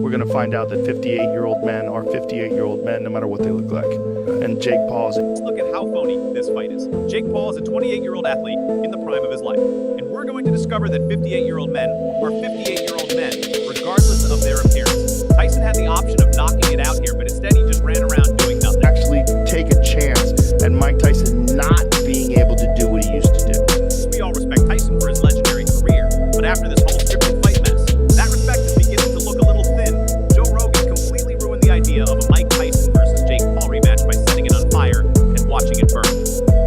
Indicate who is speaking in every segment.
Speaker 1: we're going to find out that 58-year-old men are 58-year-old men, no matter what they look like. And Jake Paul is...
Speaker 2: Let's look at how phony this fight is. Jake Paul is a 28-year-old athlete in the prime of his life. And we're going to discover that 58-year-old men are 58-year-old men, regardless of their appearance. Tyson had the option of knocking it out here, but instead he just ran around doing nothing.
Speaker 1: Actually take a chance at Mike Tyson not being able to do what he used to do.
Speaker 2: We all respect Tyson for his legendary career, but after this whole scripted fight mess, that respect is beginning to look a little thin. Joe Rogan completely ruined the idea of a Mike Tyson versus Jake Paul rematch by setting it on fire and watching it burn.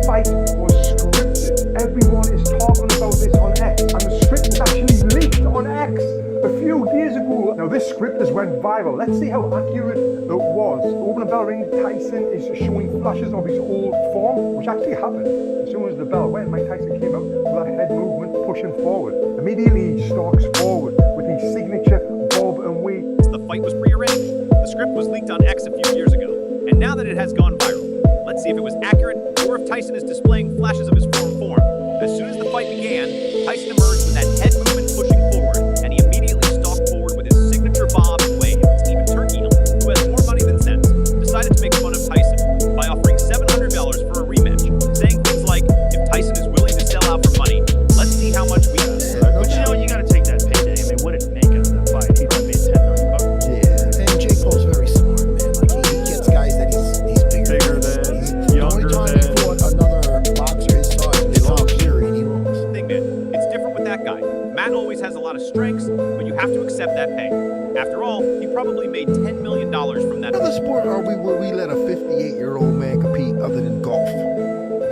Speaker 3: Fight was scripted. Everyone is talking about this on X, and the script was actually leaked on X a few years ago. Now this script has went viral. Let's see how accurate it was. Opening bell ring, Tyson is showing flashes of his old form, which actually happened. As soon as the bell went, Mike Tyson came out with that head movement, pushing forward. Immediately he stalks forward with his signature bob and weave.
Speaker 2: The fight was prearranged. The script was leaked on X a few years ago, and now that it has gone viral, let's see if it was accurate or if Tyson is displaying flashes of his form. As soon as the fight began, Tyson emerged with that head movement pushing forward, and he immediately stalked forward with his signature bob and wave. Even Turkey, who has more money than sense, decided to make fun of Tyson by offering $700 for a rematch, saying things like, if Tyson is willing to sell out for money, let's see how much we can.
Speaker 1: But you know, you got to take that payday. I mean, what did he make out of that fight? He probably made $10 million.
Speaker 4: Yeah, and Jake Paul's very smart, man. Like he gets guys that he's bigger than, younger than. The only time he fought another boxer his size was Tom Fury, and he lost.
Speaker 2: Thing, man, it's different with that guy. Matt always has a lot of strengths, but you have to accept that pay. After all, he probably made $10 million from that.
Speaker 4: What other sport are we where we let a 58-year-old man compete other than golf?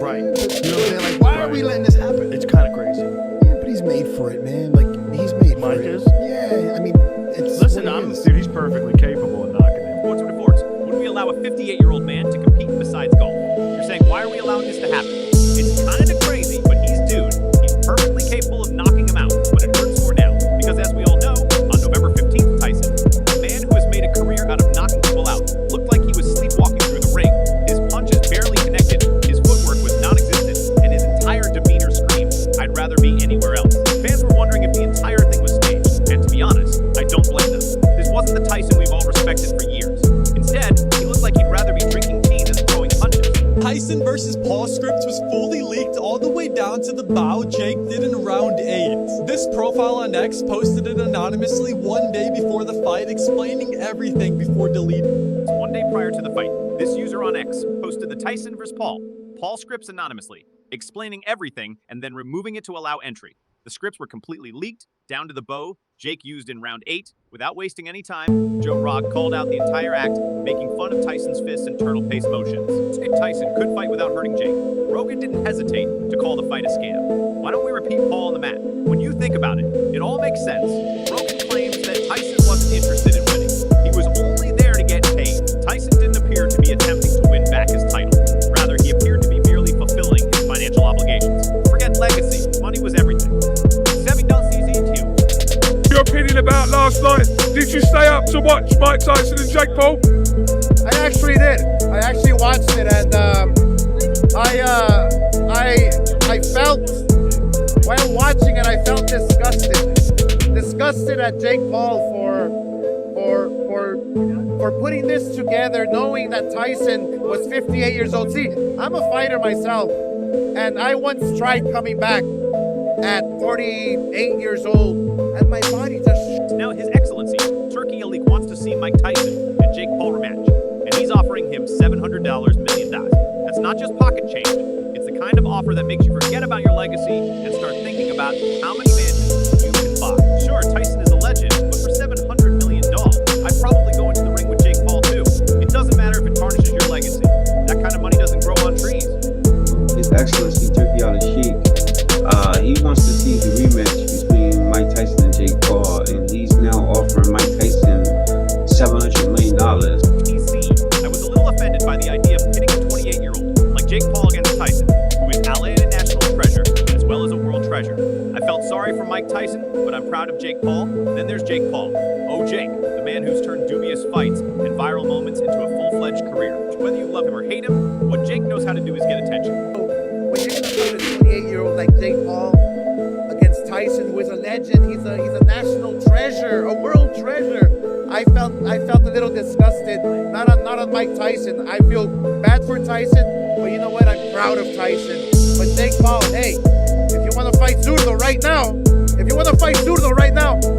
Speaker 1: Right.
Speaker 4: You know what I'm saying? Like, why are we letting this happen?
Speaker 1: It's kind of crazy.
Speaker 4: Yeah, but he's made for it, man. Like, he's made for
Speaker 1: Mike
Speaker 4: it.
Speaker 1: is?
Speaker 4: Yeah, I mean, it's...
Speaker 1: Listen, dude, he's perfectly capable of knocking it.
Speaker 2: Sports reports, would we allow a 58-year-old man to compete besides golf? You're saying, why are we allowing this to happen? It's kind of crazy, but he's dude. He's perfectly capable of knocking him out, but it hurts more now. Because as we all know, on November 15th, Tyson, a man who has made a career out of knocking people out, looked like he was sleepwalking through the ring. His punches barely connected, his footwork was non-existent, and his entire demeanor screamed, I'd rather be anywhere else. Fans were wondering if the entire thing was staged, and to be honest, I don't blame them. This wasn't the Tyson we've all respected for years. Instead, he looked like he'd rather be drinking tea than throwing punches.
Speaker 5: Tyson versus Paul script was fully leaked all the way down to the bow Jake did in round 8. This profile on X posted it anonymously one day before the fight, explaining everything before deleting.
Speaker 2: One day prior to the fight, this user on X posted the Tyson vs. Paul scripts anonymously, explaining everything and then removing it to allow entry. The scripts were completely leaked, down to the bow Jake used in round 8. Without wasting any time, Joe Rogan called out the entire act, making fun of Tyson's fists and turtle pace motions. If Tyson could fight without hurting Jake, Rogan didn't hesitate to call the fight a scam. Why don't we repeat Paul on the mat? When you think about it, it all makes sense. Rogan claims that Tyson wasn't interested in winning. He was only there to get paid. Tyson didn't appear to be attempting to win back his title. Rather, he appeared to be merely fulfilling his financial obligations. Forget legacy, money was everything.
Speaker 6: Your opinion about last night? Did you stay up to watch Mike Tyson and Jake Paul?
Speaker 7: I actually did. I actually watched it, and I felt while watching it, I felt disgusted at Jake Paul for putting this together, knowing that Tyson was 58 years old. See, I'm a fighter myself, and I once tried coming back at 48 years old, and my body just...
Speaker 2: Now His Excellency, Turkey Elite wants to see Mike Tyson and Jake Paul rematch, and he's offering him $700 million. That's not just pocket change. It's the kind of offer that makes you forget about your legacy and start thinking about how many mansions you can buy. Sure, Tyson is a legend, but for $700 million, I'd probably go into the ring with Jake Paul too. It doesn't matter if it tarnishes your legacy. That kind of money doesn't grow on trees.
Speaker 8: His Excellency Turkey Elite, he wants to see the rematch between Mike Tyson and Jake Paul, and he's now offering Mike Tyson $700 million.
Speaker 2: PC, I was a little offended by the idea of pitting a 28-year-old like Jake Paul against Tyson, who is allayed a national treasure as well as a world treasure. I felt sorry for Mike Tyson, but I'm proud of Jake Paul. Then there's Jake Paul. Oh, Jake, the man who's turned dubious fights and viral moments into a full-fledged career. Whether you love him or hate him, what Jake knows how to do is get attention.
Speaker 7: When you're gonna put a 28-year-old like Jake Paul against Tyson, who is a legend, he's a national treasure, a world treasure. I felt a little disgusted. Not on Mike Tyson. I feel bad for Tyson, but you know what? I'm proud of Tyson. But Jake Paul, hey, if you want to fight Zurdo right now,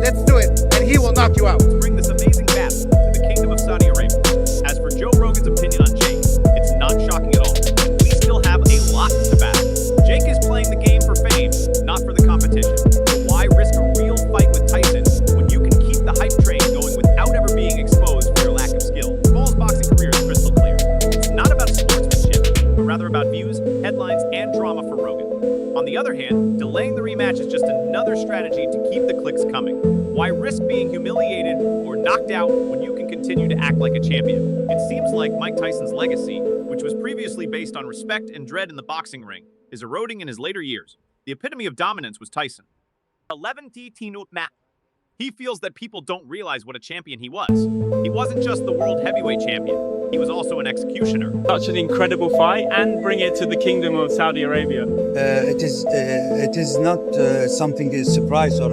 Speaker 7: let's do it, and he will knock you out.
Speaker 2: To bring this amazing battle to the Kingdom of Saudi Arabia. As for Joe Rogan's opinion on Jake, it's not shocking at all. We still have a lot to battle. Jake is playing the game for fame, not for the competition. But why risk a real fight with Tyson when you can keep the hype train going without ever being exposed for your lack of skill? Paul's boxing career is crystal clear. It's not about sportsmanship, but rather about views, headlines, and drama for Rogan. On the other hand, delaying the rematch is just another strategy to keep the clicks coming. Why risk being humiliated or knocked out when you can continue to act like a champion? It seems like Mike Tyson's legacy, which was previously based on respect and dread in the boxing ring, is eroding in his later years. The epitome of dominance was Tyson. 11 tinut mat. He feels that people don't realize what a champion he was. He wasn't just the world heavyweight champion. He was also an executioner.
Speaker 9: Such an incredible fight and bring it to the Kingdom of Saudi Arabia.
Speaker 10: It is not something is surprise or